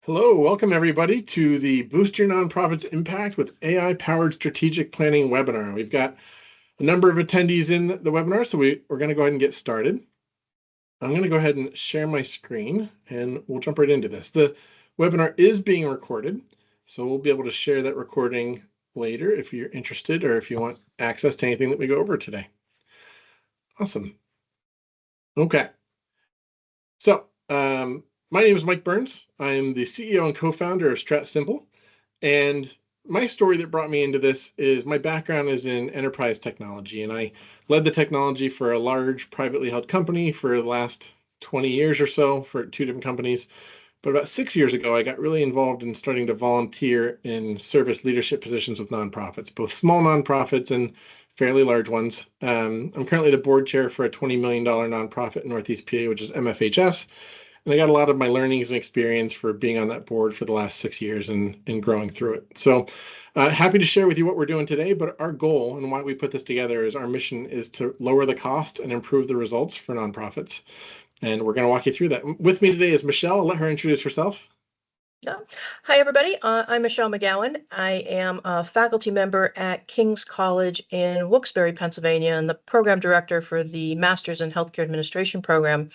Hello, welcome everybody to the Boost Your Nonprofit's Impact with AI-powered strategic planning webinar. We've got a number of attendees in the webinar, so we're going to go ahead and get started. I'm going to go ahead and share my screen and we'll jump right into this. The webinar is being recorded, so we'll be able to share that recording later if you're interested or if you want access to anything that we go over today. Awesome. Okay. So, my name is Mike Burns. I'm the CEO and co-founder of StratSimple. And my story that brought me into this is my background is in enterprise technology. And I led the technology for a large privately held company for the last 20 years or so for two different companies. But about 6 years ago, I got really involved in starting to volunteer in service leadership positions with nonprofits, both small nonprofits and fairly large ones. I'm currently the board chair for a $20 million nonprofit in Northeast PA, which is MFHS. And I got a lot of my learnings and experience for being on that board for the last 6 years and growing through it. So happy to share with you what we're doing today, but our goal and why we put this together is our mission is to lower the cost and improve the results for nonprofits. And we're going to walk you through that. With me today is Michelle. I'll let her introduce herself. Hi, everybody. I'm Michelle McGowan. I am a faculty member at King's College in Wilkes-Barre, Pennsylvania, and the program director for the Master's in Healthcare Administration program.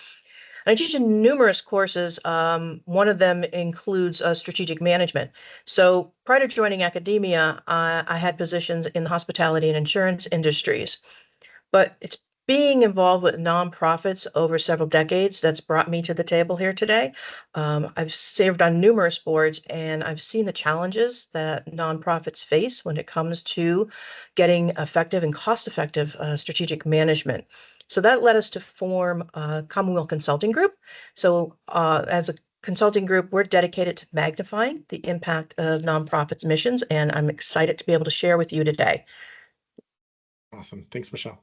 I teach in numerous courses. One of them includes strategic management. So prior to joining academia, I had positions in the hospitality and insurance industries. But it's being involved with nonprofits over several decades that's brought me to the table here today. I've served on numerous boards and I've seen the challenges that nonprofits face when it comes to getting effective and cost-effective strategic management. So that led us to form a Commonweal Consulting Group. So as a consulting group, we're dedicated to magnifying the impact of nonprofits' missions, and I'm excited to be able to share with you today. Awesome. Thanks, Michelle.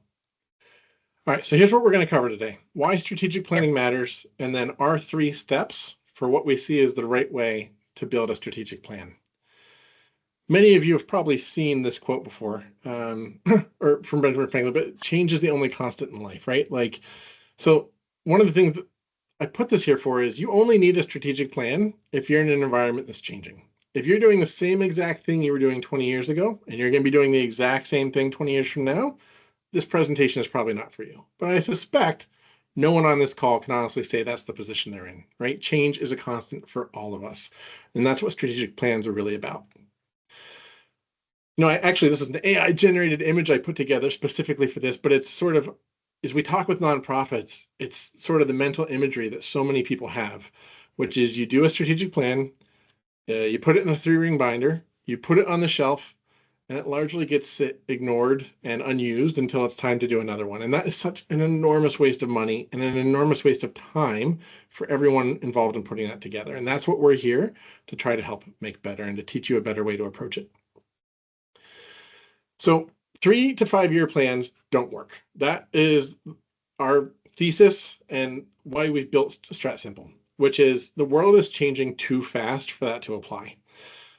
All right, so here's what we're going to cover today. Why strategic planning matters, and then our 3 steps for what we see as the right way to build a strategic plan. Many of you have probably seen this quote before, or from Benjamin Franklin, but change is the only constant in life, right? So one of the things that I put this here for is you only need a strategic plan if you're in an environment that's changing. If you're doing the same exact thing you were doing 20 years ago, and you're going to be doing the exact same thing 20 years from now, this presentation is probably not for you. But I suspect no one on this call can honestly say that's the position they're in, right? Change is a constant for all of us. And that's what strategic plans are really about. Actually, this is an AI-generated image I put together specifically for this, but it's sort of, as we talk with nonprofits, it's sort of the mental imagery that so many people have, which is you do a strategic plan, you put it in a 3-ring binder, you put it on the shelf, and it largely gets ignored and unused until it's time to do another one. And that is such an enormous waste of money and an enormous waste of time for everyone involved in putting that together. And that's what we're here to try to help make better and to teach you a better way to approach it. So 3 to 5 year plans don't work. That is our thesis and why we've built StratSimple, which is the world is changing too fast for that to apply.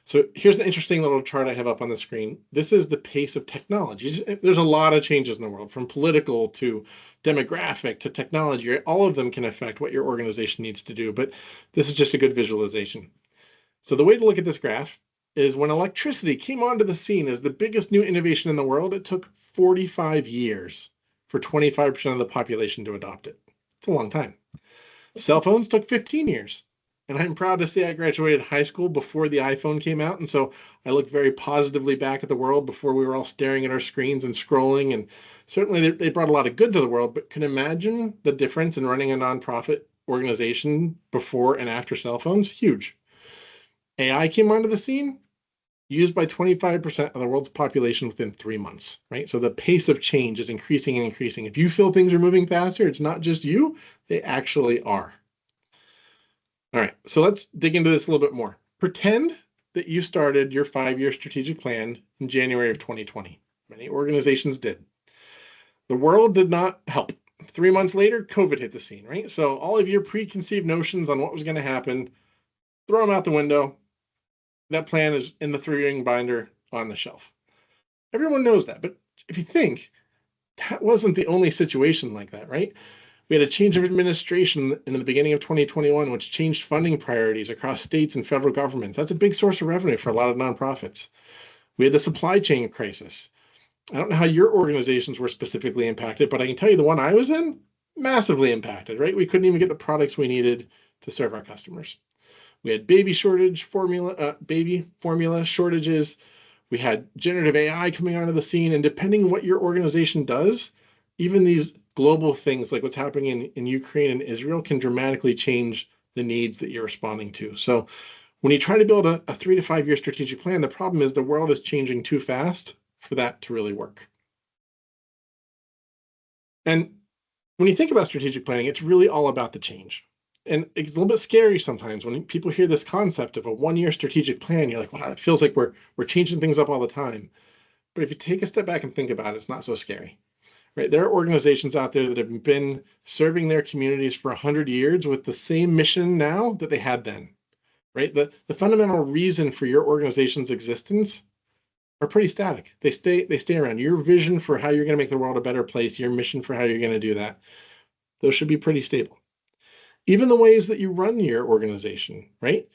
So here's the interesting little chart I have up on the screen. This is the pace of technology. There's a lot of changes in the world, from political to demographic to technology. Right? All of them can affect what your organization needs to do, but this is just a good visualization. So the way to look at this graph is when electricity came onto the scene as the biggest new innovation in the world, it took 45 years for 25% of the population to adopt it. It's a long time. Cell phones took 15 years. And I'm proud to say I graduated high school before the iPhone came out. And so I look very positively back at the world before we were all staring at our screens and scrolling. And certainly they brought a lot of good to the world, but can imagine the difference in running a nonprofit organization before and after cell phones? Huge. AI came onto the scene, used by 25% of the world's population within 3 months, right? So the pace of change is increasing and increasing. If you feel things are moving faster, it's not just you, they actually are. All right, so let's dig into this a little bit more. Pretend that you started your 5-year strategic plan in January of 2020. Many organizations did. The world did not help. 3 months later, COVID hit the scene, right? So all of your preconceived notions on what was going to happen, throw them out the window. That plan is in the 3-ring binder on the shelf. Everyone knows that, but if you think, that wasn't the only situation like that, right? We had a change of administration in the beginning of 2021, which changed funding priorities across states and federal governments. That's a big source of revenue for a lot of nonprofits. We had the supply chain crisis. I don't know how your organizations were specifically impacted, but I can tell you the one I was in, massively impacted, right? We couldn't even get the products we needed to serve our customers. We had baby formula shortages. We had generative AI coming onto the scene, and depending on what your organization does, even these global things like what's happening in Ukraine and Israel can dramatically change the needs that you're responding to. So when you try to build a 3 to 5 year strategic plan, the problem is the world is changing too fast for that to really work. And when you think about strategic planning, it's really all about the change. And it's a little bit scary sometimes when people hear this concept of a 1 year strategic plan. You're like, wow, it feels like we're changing things up all the time. But if you take a step back and think about it, it's not so scary, right? There are organizations out there that have been serving their communities for 100 years with the same mission now that they had then, right? The fundamental reason for your organization's existence are pretty static. They stay around. Your vision for how you're going to make the world a better place, your mission for how you're going to do that, those should be pretty stable. Even the ways that you run your organization, right?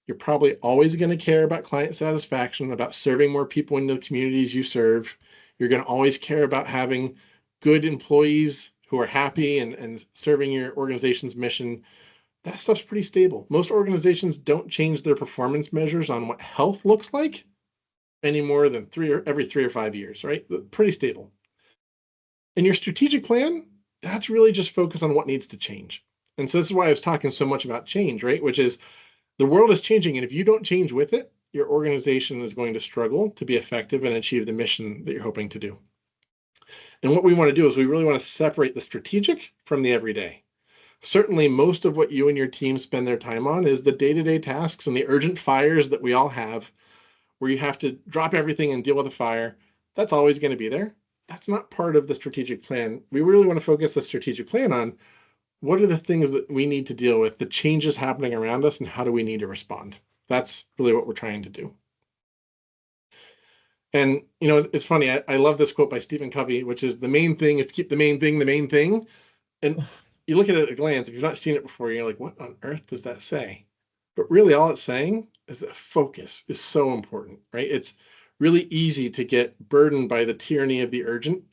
You're probably always going to care about client satisfaction, about serving more people in the communities you serve. You're going to always care about having good employees who are happy and serving your organization's mission. That stuff's pretty stable. Most organizations don't change their performance measures on what health looks like any more than every 3 or 5 years, right? Pretty stable. And your strategic plan, that's really just focused on what needs to change. And so this is why I was talking so much about change, right? Which is the world is changing. And if you don't change with it, your organization is going to struggle to be effective and achieve the mission that you're hoping to do. And what we want to do is we really want to separate the strategic from the everyday. Certainly, most of what you and your team spend their time on is the day-to-day tasks and the urgent fires that we all have, where you have to drop everything and deal with a fire. That's always going to be there. That's not part of the strategic plan. We really want to focus the strategic plan on what are the things that we need to deal with, the changes happening around us, and how do we need to respond? That's really what we're trying to do. And, it's funny, I love this quote by Stephen Covey, which is the main thing is to keep the main thing the main thing. And you look at it at a glance, if you've not seen it before, you're like, what on earth does that say? But really all it's saying is that focus is so important, right? It's really easy to get burdened by the tyranny of the urgent,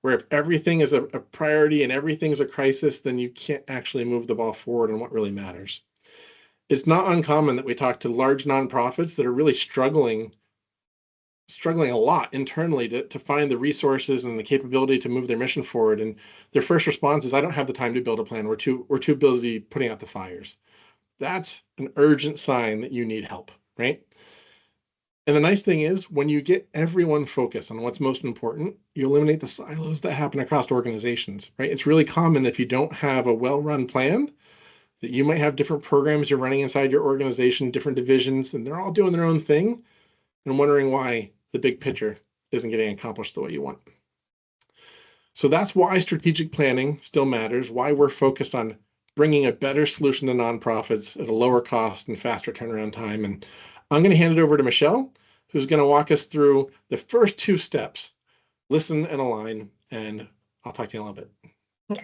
where if everything is a priority and everything's a crisis, then you can't actually move the ball forward on what really matters. It's not uncommon that we talk to large nonprofits that are really struggling a lot internally to find the resources and the capability to move their mission forward. And their first response is, I don't have the time to build a plan. We're too busy putting out the fires. That's an urgent sign that you need help, right? And the nice thing is when you get everyone focused on what's most important, you eliminate the silos that happen across organizations, right? It's really common if you don't have a well-run plan that you might have different programs you're running inside your organization, different divisions, and they're all doing their own thing and wondering why the big picture isn't getting accomplished the way you want. So that's why strategic planning still matters, why we're focused on bringing a better solution to nonprofits at a lower cost and faster turnaround time. And I'm going to hand it over to Michelle, who's going to walk us through the first 2 steps, listen and align, and I'll talk to you in a little bit. Yeah.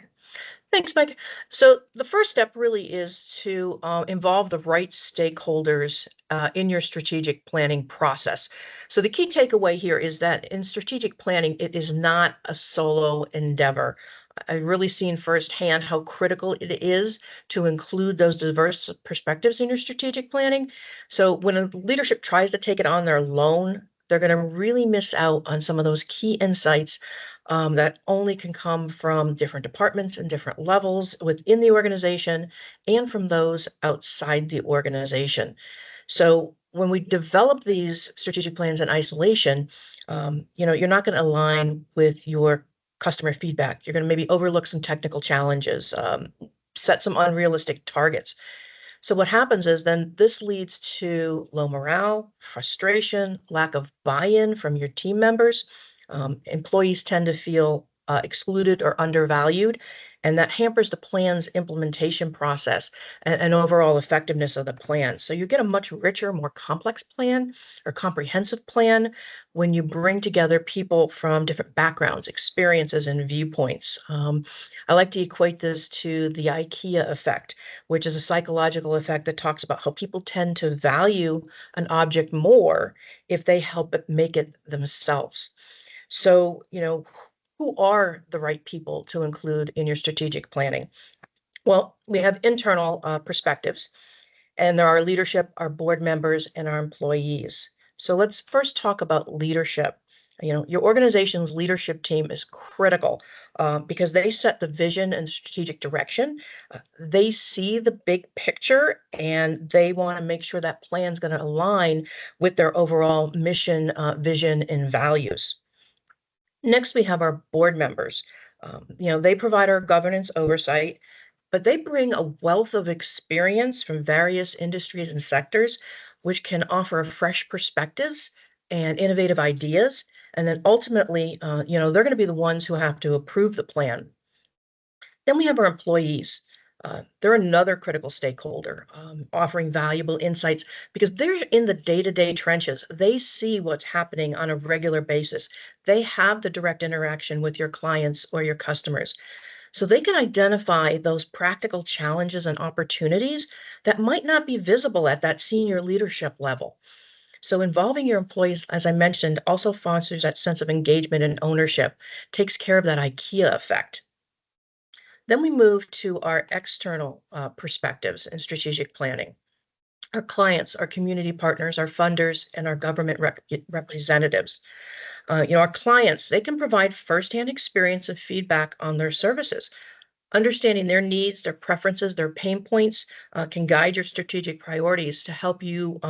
Thanks, Mike. So the first step really is to involve the right stakeholders in your strategic planning process. So the key takeaway here is that in strategic planning, it is not a solo endeavor. I've really seen firsthand how critical it is to include those diverse perspectives in your strategic planning. So when a leadership tries to take it on their own, they're going to really miss out on some of those key insights that only can come from different departments and different levels within the organization and from those outside the organization. So when we develop these strategic plans in isolation, you're not going to align with your customer feedback. You're going to maybe overlook some technical challenges, set some unrealistic targets. So what happens is then this leads to low morale, frustration, lack of buy-in from your team members. Employees tend to feel excluded or undervalued, and that hampers the plan's implementation process and overall effectiveness of the plan. So you get a much richer, more complex plan or comprehensive plan when you bring together people from different backgrounds, experiences, and viewpoints. I like to equate this to the IKEA effect, which is a psychological effect that talks about how people tend to value an object more if they help it make it themselves. So, who are the right people to include in your strategic planning? Well, we have internal perspectives, and there are leadership, our board members, and our employees. So let's first talk about leadership. Your organization's leadership team is critical because they set the vision and strategic direction. They see the big picture and they want to make sure that plan is going to align with their overall mission, vision, and values. Next, we have our board members. They provide our governance oversight, but they bring a wealth of experience from various industries and sectors, which can offer fresh perspectives and innovative ideas. And then ultimately, they're going to be the ones who have to approve the plan. Then we have our employees. They're another critical stakeholder, offering valuable insights because they're in the day-to-day trenches. They see what's happening on a regular basis. They have the direct interaction with your clients or your customers. So they can identify those practical challenges and opportunities that might not be visible at that senior leadership level. So involving your employees, as I mentioned, also fosters that sense of engagement and ownership, takes care of that IKEA effect. Then we move to our external perspectives and strategic planning. Our clients, our community partners, our funders, and our government representatives. Our clients, they can provide firsthand experience and feedback on their services. Understanding their needs, their preferences, their pain points can guide your strategic priorities to help you,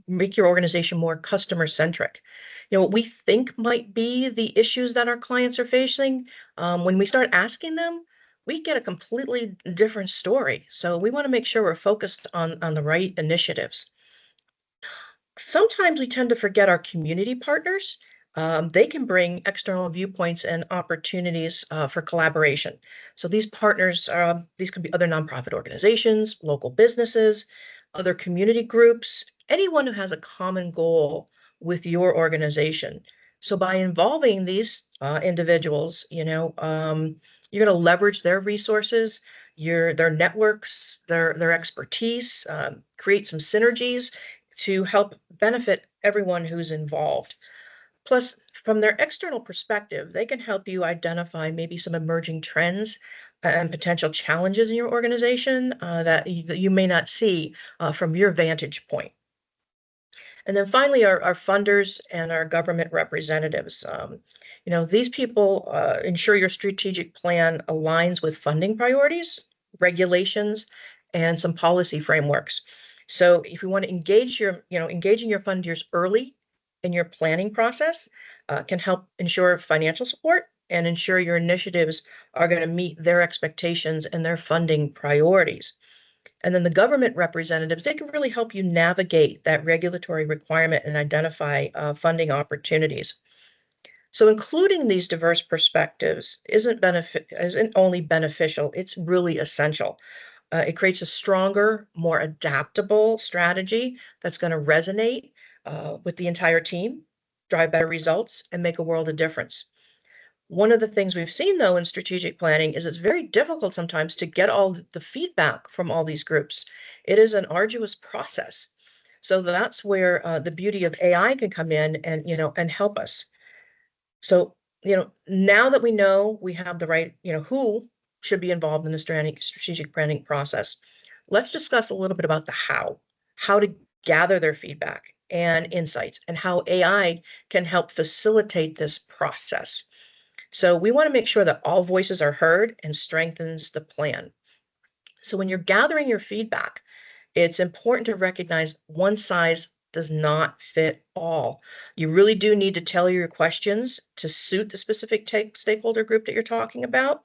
make your organization more customer centric. What we think might be the issues that our clients are facing, when we start asking them, we get a completely different story. So we want to make sure we're focused on the right initiatives. Sometimes we tend to forget our community partners. They can bring external viewpoints and opportunities for collaboration. So these partners, these could be other nonprofit organizations, local businesses, other community groups, anyone who has a common goal with your organization. So by involving these individuals, you're going to leverage their resources, their networks, their expertise, create some synergies to help benefit everyone who's involved. Plus, from their external perspective, they can help you identify maybe some emerging trends and potential challenges in your organization that you may not see from your vantage point. And then finally, our funders and our government representatives. These people ensure your strategic plan aligns with funding priorities, regulations, and some policy frameworks. So if you want to engaging your funders early in your planning process can help ensure financial support and ensure your initiatives are going to meet their expectations and their funding priorities. And then the government representatives, they can really help you navigate that regulatory requirement and identify funding opportunities. So including these diverse perspectives isn't only beneficial, it's really essential. It creates a stronger, more adaptable strategy that's going to resonate with the entire team, drive better results, and make a world of difference. One of the things we've seen, though, in strategic planning is it's very difficult sometimes to get all the feedback from all these groups. It is an arduous process. So that's where the beauty of AI can come in and help us. So, now that we know we have the right, who should be involved in the strategic planning process, let's discuss a little bit about the how to gather their feedback and insights, and how AI can help facilitate this process. So we want to make sure that all voices are heard and strengthens the plan. So when you're gathering your feedback, it's important to recognize one size does not fit all. You really do need to tailor your questions to suit the specific stakeholder group that you're talking about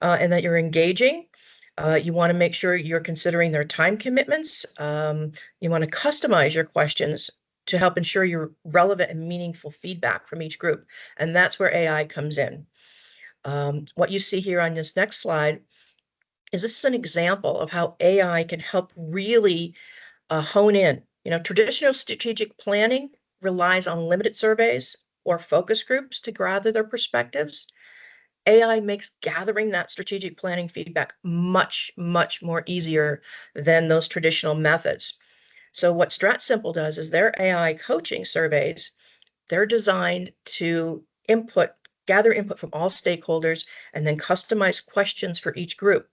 and that you're engaging. You want to make sure you're considering their time commitments. You want to customize your questions to help ensure you're relevant and meaningful feedback from each group. And that's where AI comes in. What you see here on this next slide is this is an example of how AI can help really hone in. Traditional strategic planning relies on limited surveys or focus groups to gather their perspectives. AI makes gathering that strategic planning feedback much, much more easier than those traditional methods. So what StratSimple does is their AI coaching surveys, they're designed to gather input from all stakeholders and then customize questions for each group.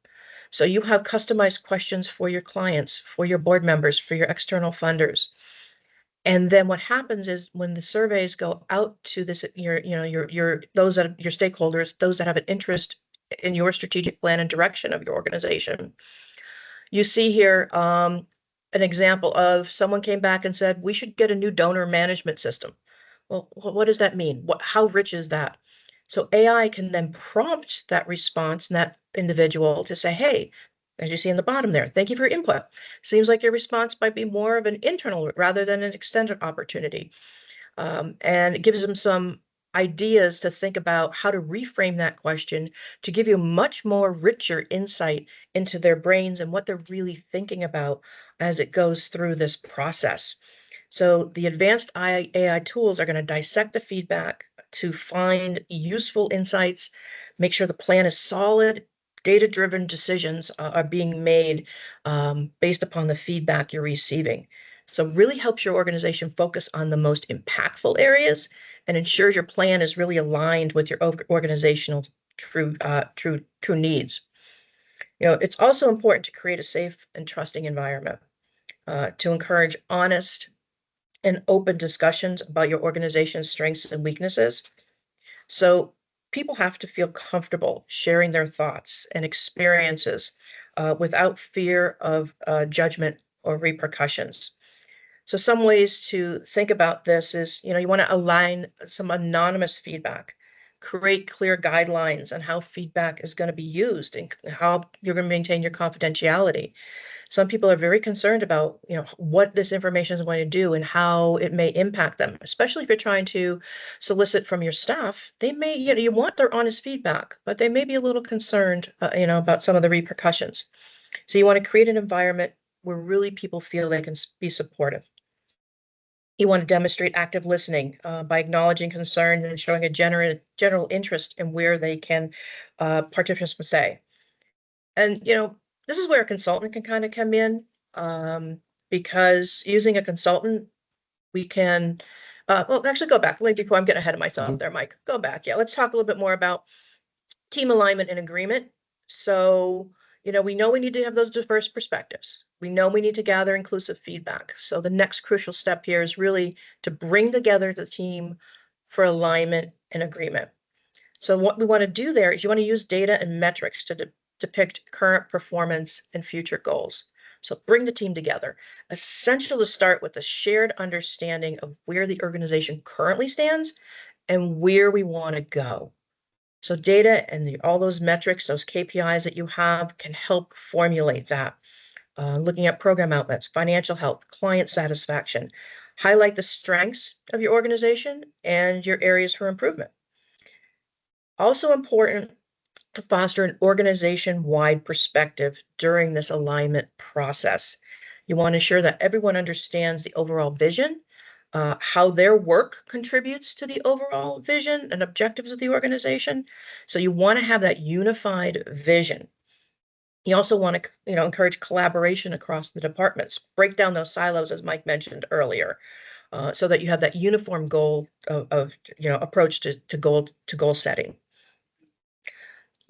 So you have customized questions for your clients, for your board members, for your external funders. And then what happens is when the surveys go out to your stakeholders, those that have an interest in your strategic plan and direction of your organization, you see here an example of someone came back and said, we should get a new donor management system. Well, what does that mean? How rich is that? So AI can then prompt that response and that individual to say, hey, as you see in the bottom there, thank you for your input. Seems like your response might be more of an internal rather than an extended opportunity. And it gives them some ideas to think about how to reframe that question to give you much more richer insight into their brains and what they're really thinking about as it goes through this process. So the advanced AI tools are going to dissect the feedback to find useful insights, make sure the plan is solid, data-driven decisions are being made based upon the feedback you're receiving. So really helps your organization focus on the most impactful areas and ensures your plan is really aligned with your organizational true needs. It's also important to create a safe and trusting environment to encourage honest and open discussions about your organization's strengths and weaknesses. So people have to feel comfortable sharing their thoughts and experiences without fear of judgment or repercussions. So some ways to think about this is, you want to align some anonymous feedback, create clear guidelines on how feedback is going to be used and how you're going to maintain your confidentiality. Some people are very concerned about, what this information is going to do and how it may impact them, especially if you're trying to solicit from your staff. They may, you want their honest feedback, but they may be a little concerned, about some of the repercussions. So you want to create an environment where really people feel they can be supportive. You want to demonstrate active listening by acknowledging concern and showing a general interest in where they can participants say. And this is where a consultant can kind of come in because using a consultant, we can. Well, actually, go back. Wait, before I'm getting ahead of myself there, Mike. Go back. Yeah, let's talk a little bit more about team alignment and agreement. So, we know we need to have those diverse perspectives. We know we need to gather inclusive feedback. So the next crucial step here is really to bring together the team for alignment and agreement. So what we want to do there is you want to use data and metrics to depict current performance and future goals. So bring the team together. Essential to start with a shared understanding of where the organization currently stands and where we want to go. So data and all those metrics, those KPIs that you have can help formulate that. Looking at program outlets, financial health, client satisfaction, highlight the strengths of your organization and your areas for improvement. Also important to foster an organization-wide perspective during this alignment process. You want to ensure that everyone understands the overall vision, how their work contributes to the overall vision and objectives of the organization. So you want to have that unified vision. You also want to, encourage collaboration across the departments, break down those silos, as Mike mentioned earlier, so that you have that uniform goal of approach to goal setting.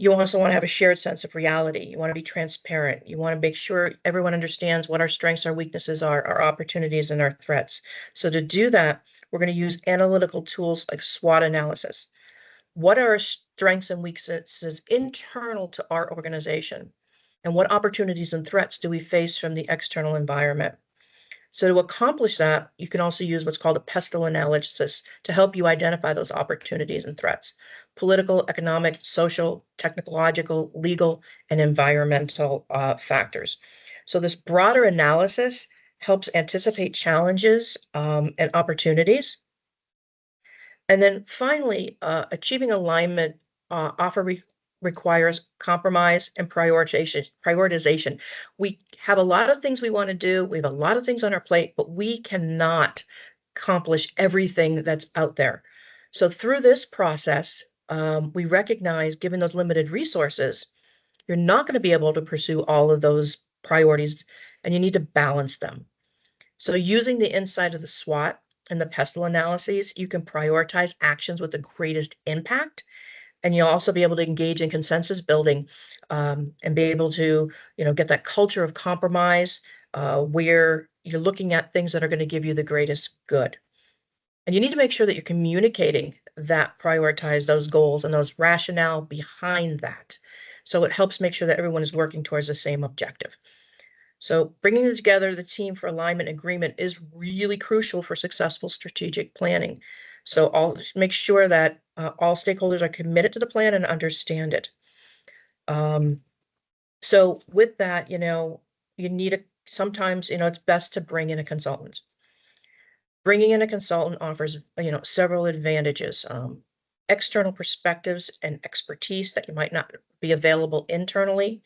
You also want to have a shared sense of reality. You want to be transparent. You want to make sure everyone understands what our strengths, our weaknesses are, our opportunities, and our threats. So to do that, we're going to use analytical tools like SWOT analysis. What are our strengths and weaknesses internal to our organization? And what opportunities and threats do we face from the external environment? So to accomplish that, you can also use what's called a pestle analysis to help you identify those opportunities and threats: political, economic, social, technological, legal, and environmental factors. So this broader analysis helps anticipate challenges and opportunities. And then finally, achieving alignment offer requires compromise and prioritization. We have a lot of things we want to do. We have a lot of things on our plate, but we cannot accomplish everything that's out there. So through this process, we recognize, given those limited resources, you're not going to be able to pursue all of those priorities, and you need to balance them. So using the insight of the SWOT and the PESTLE analyses, you can prioritize actions with the greatest impact, and you'll also be able to engage in consensus building, and be able to, get that culture of compromise, where you're looking at things that are going to give you the greatest good. And you need to make sure that you're communicating that prioritize those goals and those rationale behind that. So it helps make sure that everyone is working towards the same objective. So bringing together the team for alignment and agreement is really crucial for successful strategic planning. So I'll make sure that all stakeholders are committed to the plan and understand it. So with that, you need sometimes, it's best to bring in a consultant. Bringing in a consultant offers, several advantages. External perspectives and expertise that you might not be available internally.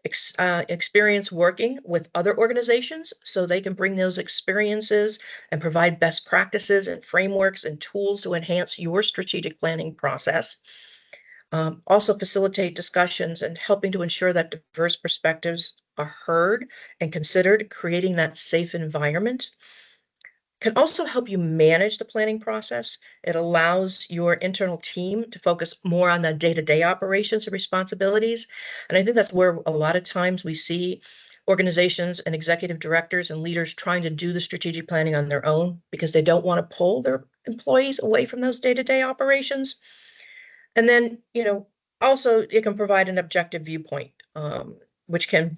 Experience working with other organizations, so they can bring those experiences and provide best practices and frameworks and tools to enhance your strategic planning process. Also facilitate discussions and helping to ensure that diverse perspectives are heard and considered, creating that safe environment. Can also help you manage the planning process. It allows your internal team to focus more on the day-to-day operations and responsibilities. And I think that's where a lot of times we see organizations and executive directors and leaders trying to do the strategic planning on their own because they don't want to pull their employees away from those day-to-day operations. And then, also it can provide an objective viewpoint, which can,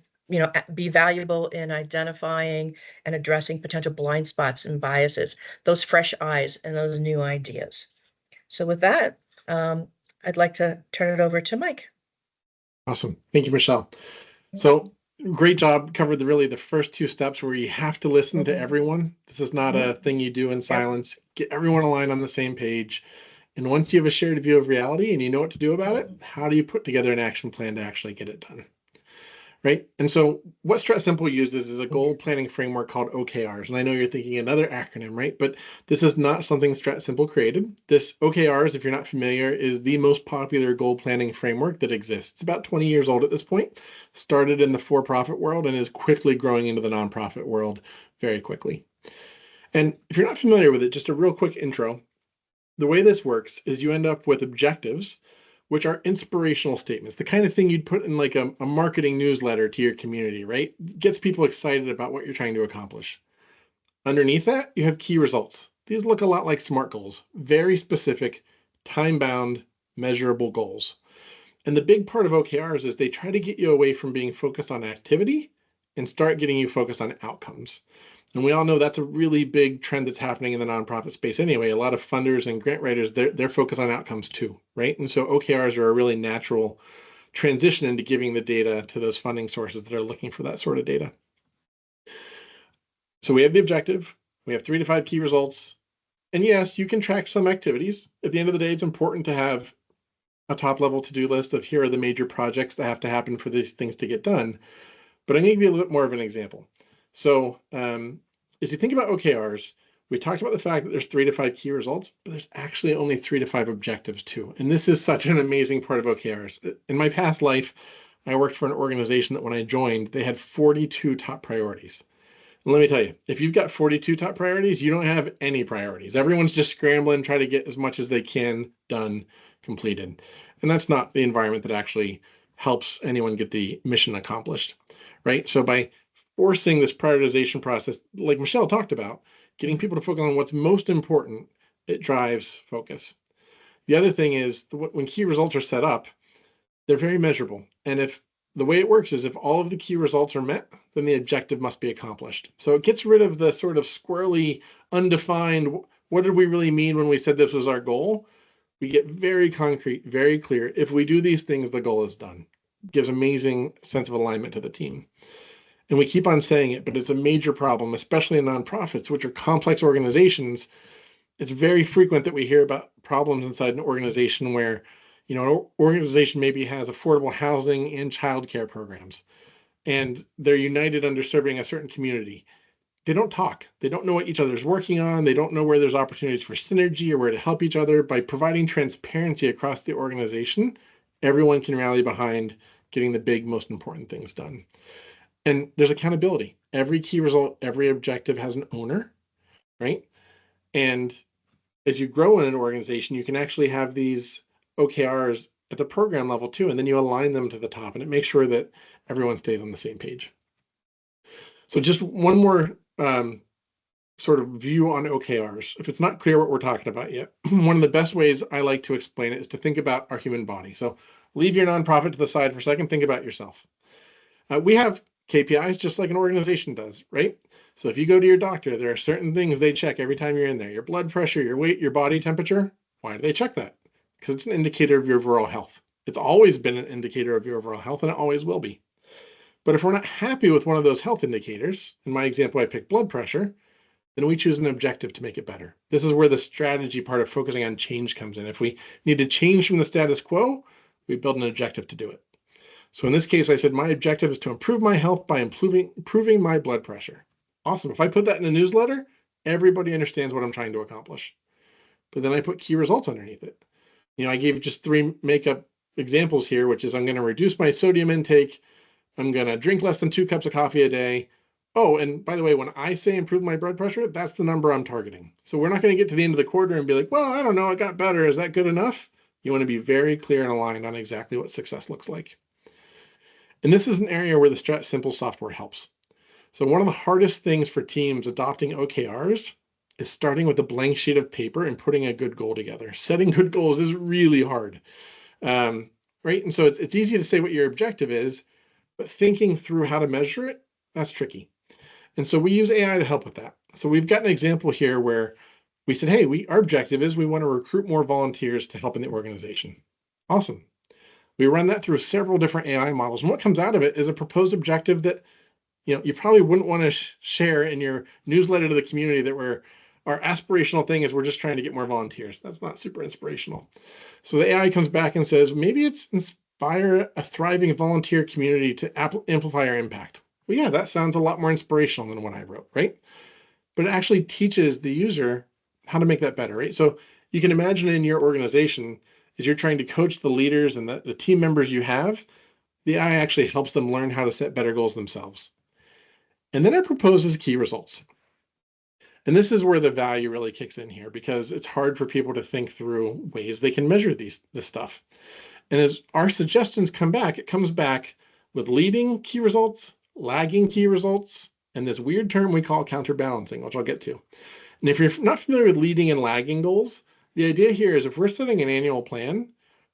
be valuable in identifying and addressing potential blind spots and biases, those fresh eyes and those new ideas. So with that, I'd like to turn it over to Mike. Awesome. Thank you, Michelle. So great job. Covered really the first two steps where you have to listen to everyone. This is not a thing you do in silence. Get everyone aligned on the same page. And once you have a shared view of reality and you know what to do about it, how do you put together an action plan to actually get it done? Right? And so what StratSimple uses is a goal planning framework called OKRs. And I know you're thinking another acronym, right? But this is not something StratSimple created. This OKRs, if you're not familiar, is the most popular goal planning framework that exists. It's about 20 years old at this point, started in the for-profit world and is quickly growing into the nonprofit world very quickly. And if you're not familiar with it, just a real quick intro. The way this works is you end up with objectives, which are inspirational statements, the kind of thing you'd put in like a marketing newsletter to your community, right? Gets people excited about what you're trying to accomplish. Underneath that, you have key results. These look a lot like SMART goals, very specific, time-bound, measurable goals. And the big part of OKRs is they try to get you away from being focused on activity and start getting you focused on outcomes. And we all know that's a really big trend that's happening in the nonprofit space anyway. A lot of funders and grant writers, they're focused on outcomes too, right? And so OKRs are a really natural transition into giving the data to those funding sources that are looking for that sort of data. So we have the objective, we have 3 to 5 key results. And yes, you can track some activities. At the end of the day, it's important to have a top level to-do list of here are the major projects that have to happen for these things to get done. But I'm going to give you a little bit more of an example. So as you think about OKRs, we talked about the fact that there's 3 to 5 key results, but there's actually only 3 to 5 objectives too. And this is such an amazing part of OKRs. In my past life, I worked for an organization that when I joined, they had 42 top priorities. And let me tell you, if you've got 42 top priorities, you don't have any priorities. Everyone's just scrambling, trying to get as much as they can done, completed. And that's not the environment that actually helps anyone get the mission accomplished, right? So by forcing this prioritization process, like Michelle talked about, getting people to focus on what's most important, it drives focus. The other thing is when key results are set up, they're very measurable. And if the way it works is if all of the key results are met, then the objective must be accomplished. So it gets rid of the sort of squirrely, undefined, what did we really mean when we said this was our goal? We get very concrete, very clear. If we do these things, the goal is done. It gives amazing sense of alignment to the team. And we keep on saying it, but it's a major problem, especially in nonprofits, which are complex organizations. It's very frequent that we hear about problems inside an organization where, You know, an organization maybe has affordable housing and childcare programs, and they're united under serving a certain community. They don't talk. They don't know what each other's working on. They don't know where there's opportunities for synergy or where to help each other. By providing transparency across the organization, everyone can rally behind getting the big, most important things done. And there's accountability. Every key result, every objective has an owner, right? And as you grow in an organization, you can actually have these OKRs at the program level too, and then you align them to the top, and it makes sure that everyone stays on the same page. So just one more sort of view on OKRs. If it's not clear what we're talking about yet, one of the best ways I like to explain it is to think about our human body. So leave your nonprofit to the side for a second, think about yourself. We have KPIs just like an organization does, right? So if you go to your doctor, there are certain things they check every time you're in there. Your blood pressure, your weight, your body temperature. Why do they check that? Because it's an indicator of your overall health. It's always been an indicator of your overall health, and it always will be. But if we're not happy with one of those health indicators, in my example, I picked blood pressure, then we choose an objective to make it better. This is where the strategy part of focusing on change comes in. If we need to change from the status quo, we build an objective to do it. So in this case, I said my objective is to improve my health by improving my blood pressure. Awesome. If I put that in a newsletter, everybody understands what I'm trying to accomplish. But then I put key results underneath it. You know, I gave just 3 makeup examples here, which is I'm going to reduce my sodium intake. I'm going to drink less than 2 cups of coffee a day. Oh, and by the way, when I say improve my blood pressure, that's the number I'm targeting. So we're not going to get to the end of the quarter and be like, well, I don't know, it got better. Is that good enough? You want to be very clear and aligned on exactly what success looks like. And this is an area where the StratSimple software helps. So one of the hardest things for teams adopting OKRs is starting with a blank sheet of paper and putting a good goal together. Setting good goals is really hard, right? And so it's easy to say what your objective is, but thinking through how to measure it, that's tricky. And so we use AI to help with that. So we've got an example here where we said, hey, our objective is we want to recruit more volunteers to help in the organization. Awesome. We run that through several different AI models. And what comes out of it is a proposed objective that you probably wouldn't want to share in your newsletter to the community that our aspirational thing is we're just trying to get more volunteers. That's not super inspirational. So the AI comes back and says, maybe it's inspire a thriving volunteer community to amplify our impact. Well, yeah, that sounds a lot more inspirational than what I wrote, right? But it actually teaches the user how to make that better, right? So you can imagine in your organization, as you're trying to coach the leaders and the team members you have, the AI actually helps them learn how to set better goals themselves. And then it proposes key results. And this is where the value really kicks in here, because it's hard for people to think through ways they can measure this stuff. And as our suggestions come back, it comes back with leading key results, lagging key results, and this weird term we call counterbalancing, which I'll get to. And if you're not familiar with leading and lagging goals, the idea here is if we're setting an annual plan,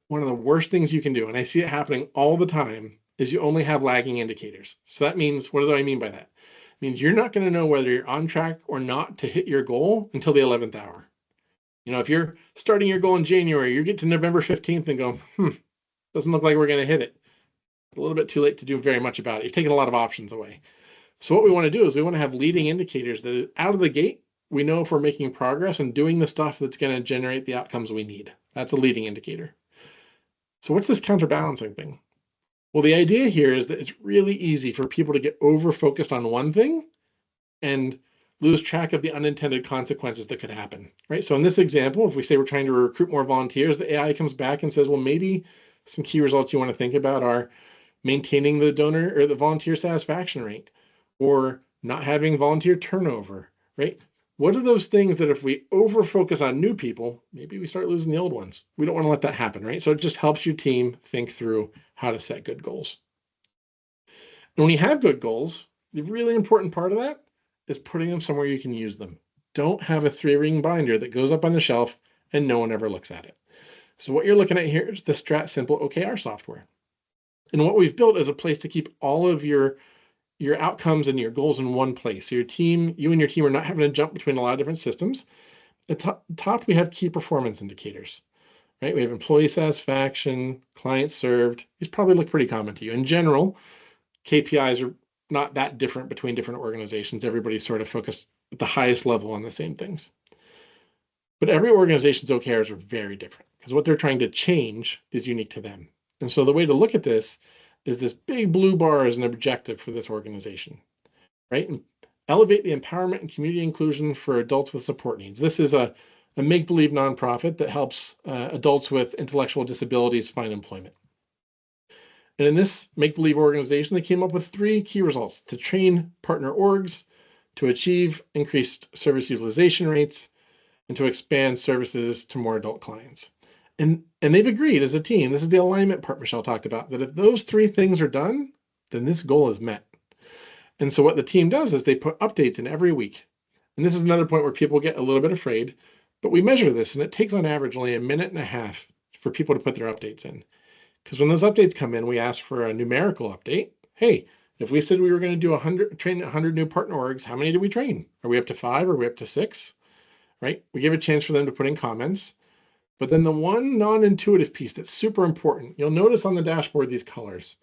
one of the worst things you can do, and I see it happening all the time, is you only have lagging indicators. So that means, what do I mean by that? It means you're not going to know whether you're on track or not to hit your goal until the 11th hour. If you're starting your goal in January, you get to November 15th and go, doesn't look like we're going to hit it. It's a little bit too late to do very much about it. You've taken a lot of options away. So what we want to do is we want to have leading indicators that out of the gate, we know if we're making progress and doing the stuff that's going to generate the outcomes we need. That's a leading indicator. So what's this counterbalancing thing? Well, the idea here is that it's really easy for people to get over-focused on one thing and lose track of the unintended consequences that could happen, right? So in this example, if we say we're trying to recruit more volunteers, the AI comes back and says, well, maybe some key results you want to think about are maintaining the donor or the volunteer satisfaction rate, or not having volunteer turnover, right? What are those things that if we over-focus on new people, maybe we start losing the old ones? We don't want to let that happen, right? So it just helps your team think through how to set good goals. And when you have good goals, the really important part of that is putting them somewhere you can use them. Don't have a 3-ring binder that goes up on the shelf and no one ever looks at it. So what you're looking at here is the StratSimple OKR software. And what we've built is a place to keep all of your outcomes and your goals in one place. So you and your team are not having to jump between a lot of different systems. At the top, we have key performance indicators, right? We have employee satisfaction, clients served. These probably look pretty common to you. In general, KPIs are not that different between different organizations. Everybody's sort of focused at the highest level on the same things. But every organization's OKRs are very different. because what they're trying to change is unique to them. And so the way to look at this is this big blue bar as an objective for this organization, right? And elevate the empowerment and community inclusion for adults with support needs. This is a make-believe nonprofit that helps adults with intellectual disabilities find employment. And in this make-believe organization, they came up with 3 key results: to train partner orgs, to achieve increased service utilization rates, and to expand services to more adult clients. And they've agreed as a team, this is the alignment part Michelle talked about, that if those 3 things are done, then this goal is met. And so what the team does is they put updates in every week. And this is another point where people get a little bit afraid, but we measure this and it takes on average only 1.5 minutes for people to put their updates in. Because when those updates come in, we ask for a numerical update. Hey, if we said we were going to train 100 new partner orgs, how many did we train? Are we up to 5? Are we up to 6? Right? We give a chance for them to put in comments. But then the one non-intuitive piece that's super important, you'll notice on the dashboard these colors.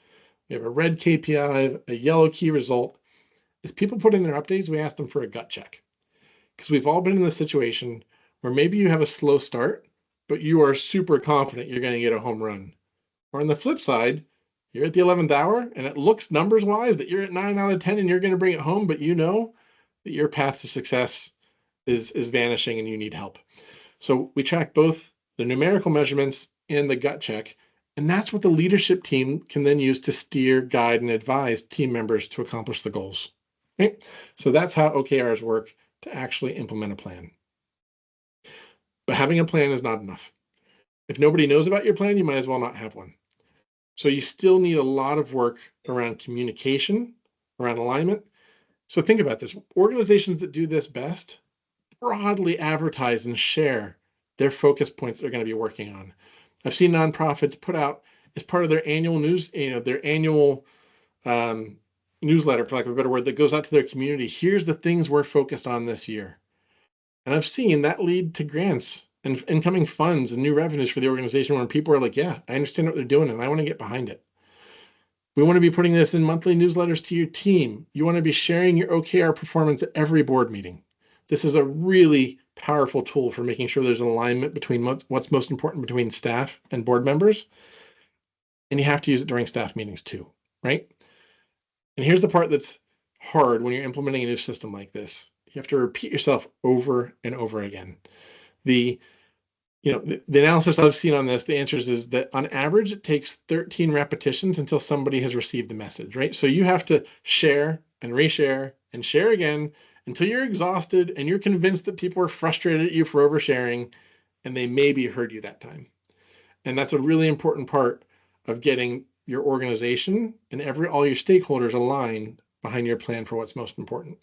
We have a red KPI, a yellow key result. As people put in their updates, we ask them for a gut check. Because we've all been in this situation where maybe you have a slow start, but you are super confident you're going to get a home run. Or on the flip side, you're at the 11th hour and it looks numbers wise that you're at 9 out of 10 and you're going to bring it home, but you know that your path to success is vanishing and you need help. So we track both the numerical measurements and the gut check. And that's what the leadership team can then use to steer, guide, and advise team members to accomplish the goals. Right? So that's how OKRs work to actually implement a plan. But having a plan is not enough. If nobody knows about your plan, you might as well not have one. So you still need a lot of work around communication, around alignment. So think about this. Organizations that do this best broadly advertise and share their focus points they're going to be working on. I've seen nonprofits put out as part of their annual news, their annual newsletter, for lack of a better word, that goes out to their community. Here's the things we're focused on this year. And I've seen that lead to grants and incoming funds and new revenues for the organization when people are like, yeah, I understand what they're doing and I want to get behind it. We want to be putting this in monthly newsletters to your team. You want to be sharing your OKR performance at every board meeting. This is a really powerful tool for making sure there's an alignment between what's most important between staff and board members. And you have to use it during staff meetings too, right? And here's the part that's hard when you're implementing a new system like this. You have to repeat yourself over and over again. The analysis I've seen on this, the answers is that on average, it takes 13 repetitions until somebody has received the message, right? So you have to share and reshare and share again until you're exhausted and you're convinced that people are frustrated at you for oversharing and they maybe heard you that time. And that's a really important part of getting your organization and all your stakeholders aligned behind your plan for what's most important.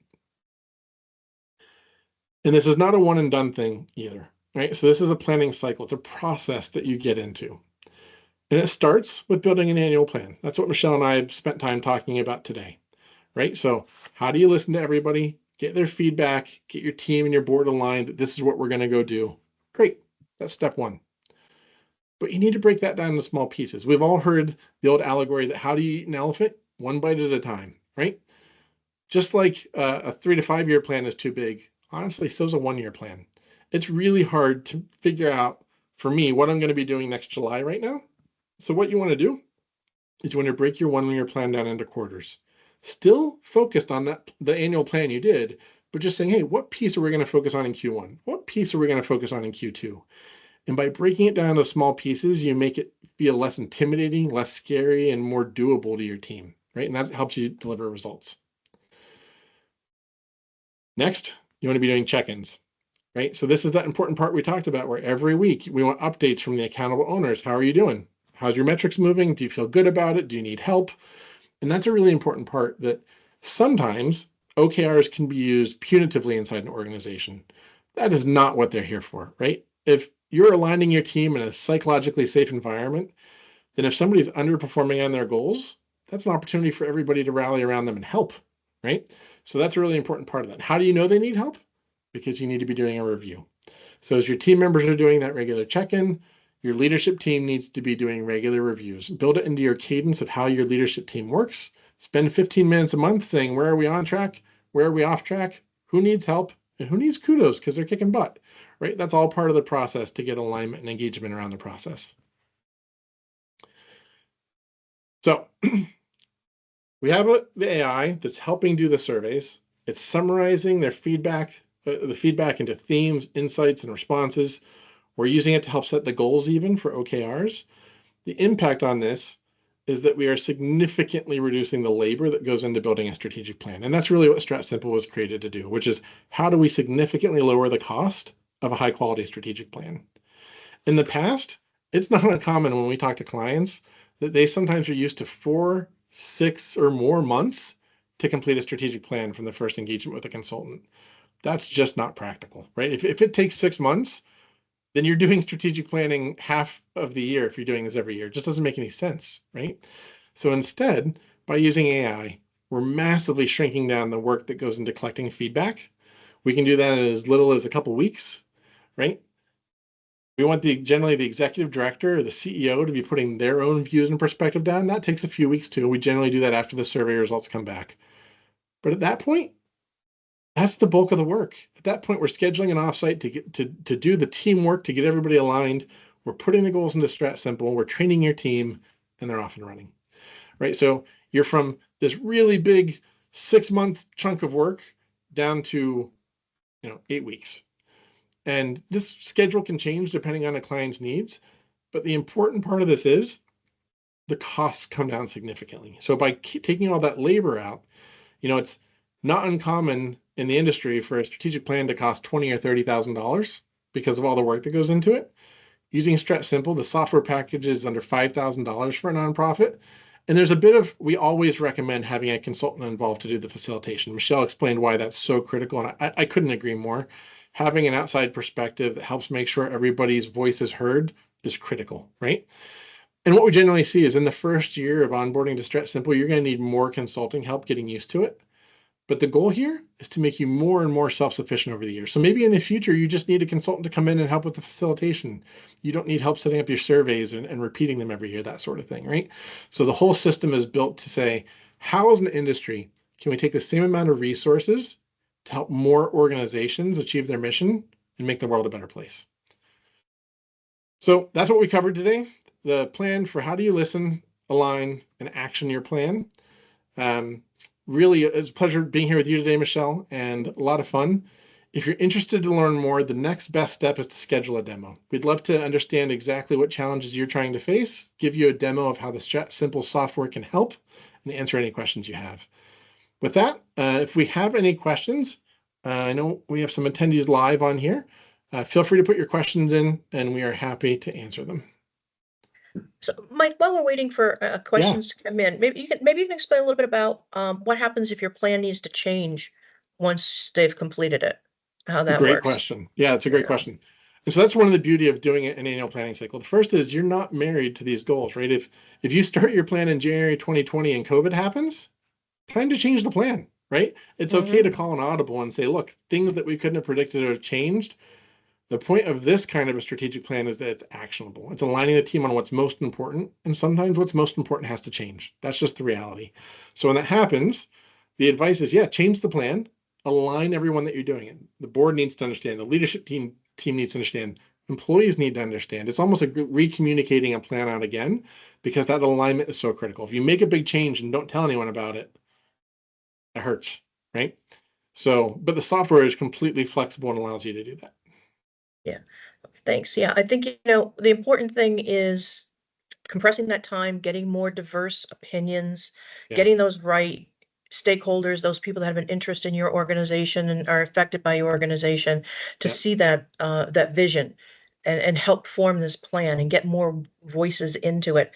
And this is not a one and done thing either, right? So this is a planning cycle. It's a process that you get into. And it starts with building an annual plan. That's what Michelle and I have spent time talking about today, right? So how do you listen to everybody, get their feedback, get your team and your board aligned that this is what we're going to go do? Great. That's step one. But you need to break that down into small pieces. We've all heard the old allegory that how do you eat an elephant? One bite at a time, right? Just like a 3 to 5 year plan is too big, honestly, so is a 1-year plan. It's really hard to figure out, for me, what I'm going to be doing next July right now. So what you want to do is you want to break your 1-year plan down into quarters. Still focused on the annual plan you did, but just saying, hey, what piece are we going to focus on in Q1? What piece are we going to focus on in Q2? And by breaking it down to small pieces, you make it feel less intimidating, less scary, and more doable to your team, right? And that helps you deliver results. Next, you want to be doing check-ins, right? So this is that important part we talked about where every week we want updates from the accountable owners. How are you doing? How's your metrics moving? Do you feel good about it? Do you need help? And that's a really important part that sometimes OKRs can be used punitively inside an organization. That is not what they're here for, right? If you're aligning your team in a psychologically safe environment, then if somebody's underperforming on their goals, that's an opportunity for everybody to rally around them and help, right? So that's a really important part of that. How do you know they need help? Because you need to be doing a review. So as your team members are doing that regular check-in, your leadership team needs to be doing regular reviews. Build it into your cadence of how your leadership team works. Spend 15 minutes a month saying, where are we on track? Where are we off track? Who needs help? And who needs kudos because they're kicking butt, right? That's all part of the process to get alignment and engagement around the process. So we have the AI that's helping do the surveys. It's summarizing their feedback, the feedback into themes, insights, and responses. We're using it to help set the goals even for OKRs. The impact on this is that we are significantly reducing the labor that goes into building a strategic plan. And that's really what StratSimple was created to do, which is how do we significantly lower the cost of a high quality strategic plan? In the past, it's not uncommon when we talk to clients that they sometimes are used to 4, 6 or more months to complete a strategic plan from the first engagement with a consultant. That's just not practical, right? If it takes 6 months, then you're doing strategic planning half of the year if you're doing this every year. It just doesn't make any sense, right? So instead, by using AI, we're massively shrinking down the work that goes into collecting feedback. We can do that in as little as a couple weeks, right? We want generally the executive director or the CEO to be putting their own views and perspective down. That takes a few weeks too. We generally do that after the survey results come back. But at that point, that's the bulk of the work. At that point, we're scheduling an offsite to do the teamwork to get everybody aligned. We're putting the goals into StratSimple. We're training your team, and they're off and running, right? So you're from this really big 6-month chunk of work down to 8 weeks. And this schedule can change depending on a client's needs. But the important part of this is the costs come down significantly. So by taking all that labor out, it's not uncommon in the industry for a strategic plan to cost $20,000 or $30,000 because of all the work that goes into it. Using StratSimple, the software package is under $5,000 for a nonprofit. And there's a bit of, we always recommend having a consultant involved to do the facilitation. Michelle explained why that's so critical, and I couldn't agree more. Having an outside perspective that helps make sure everybody's voice is heard is critical, right? And what we generally see is in the first year of onboarding to StratSimple, you're going to need more consulting help getting used to it. But the goal here is to make you more and more self-sufficient over the years. So maybe in the future, you just need a consultant to come in and help with the facilitation. You don't need help setting up your surveys and repeating them every year, that sort of thing, right? So the whole system is built to say, how as an industry can we take the same amount of resources to help more organizations achieve their mission and make the world a better place? So that's what we covered today. The plan for how do you listen, align, and action your plan. Really, it's a pleasure being here with you today, Michelle, and a lot of fun. If you're interested to learn more, the next best step is to schedule a demo. We'd love to understand exactly what challenges you're trying to face, give you a demo of how the StratSimple software can help, and answer any questions you have. With that, if we have any questions, I know we have some attendees live on here. Feel free to put your questions in, and we are happy to answer them. So, Mike, while we're waiting for questions to come in, maybe you can explain a little bit about what happens if your plan needs to change once they've completed it, how that Great works. question. Yeah, it's a great question. And so that's one of the beauty of doing an annual planning cycle. The first is you're not married to these goals, right? If you start your plan in January 2020 and COVID happens, time to change the plan, right? It's okay to call an audible and say, look, things that we couldn't have predicted have changed. The point of this kind of a strategic plan is that it's actionable. It's aligning the team on what's most important, and sometimes what's most important has to change. That's just the reality. So when that happens, the advice is, yeah, change the plan, align everyone that you're doing it. The board needs to understand, the leadership team needs to understand, employees need to understand. It's almost like recommunicating a plan out again, because that alignment is so critical. If you make a big change and don't tell anyone about it, it hurts, right? So, but the software is completely flexible and allows you to do that. Yeah, thanks. Yeah, I think, the important thing is compressing that time, getting more diverse opinions, getting those right stakeholders, those people that have an interest in your organization and are affected by your organization, to see that that vision and help form this plan and get more voices into it.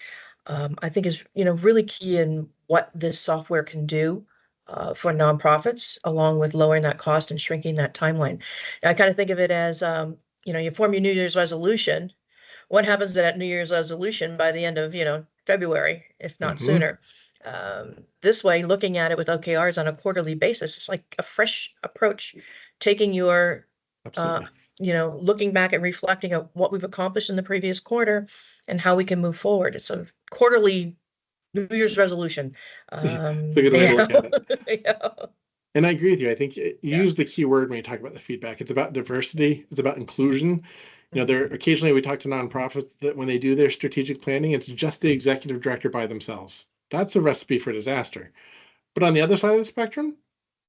I think is really key in what this software can do for nonprofits, along with lowering that cost and shrinking that timeline. I kind of think of it as you form your New Year's resolution. What happens to that New Year's resolution by the end of, February, if not sooner? This way, looking at it with OKRs on a quarterly basis, it's like a fresh approach, taking your, looking back and reflecting on what we've accomplished in the previous quarter and how we can move forward. It's a quarterly New Year's resolution. It's a good way to look at it. And I agree with you. I think you use the key word when you talk about the feedback. It's about diversity. It's about inclusion. You know, there occasionally we talk to nonprofits that when they do their strategic planning, it's just the executive director by themselves. That's a recipe for disaster. But on the other side of the spectrum,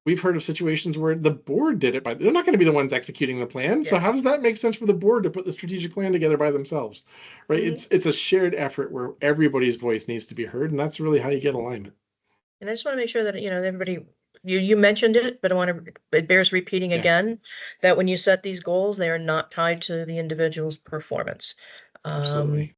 we've heard of situations where the board did it by, they're not going to be the ones executing the plan. So how does that make sense for the board to put the strategic plan together by themselves? Right? It's a shared effort where everybody's voice needs to be heard, and that's really how you get alignment. And I just want to make sure that, everybody, you mentioned it, but it bears repeating again, that when you set these goals, they are not tied to the individual's performance. Absolutely.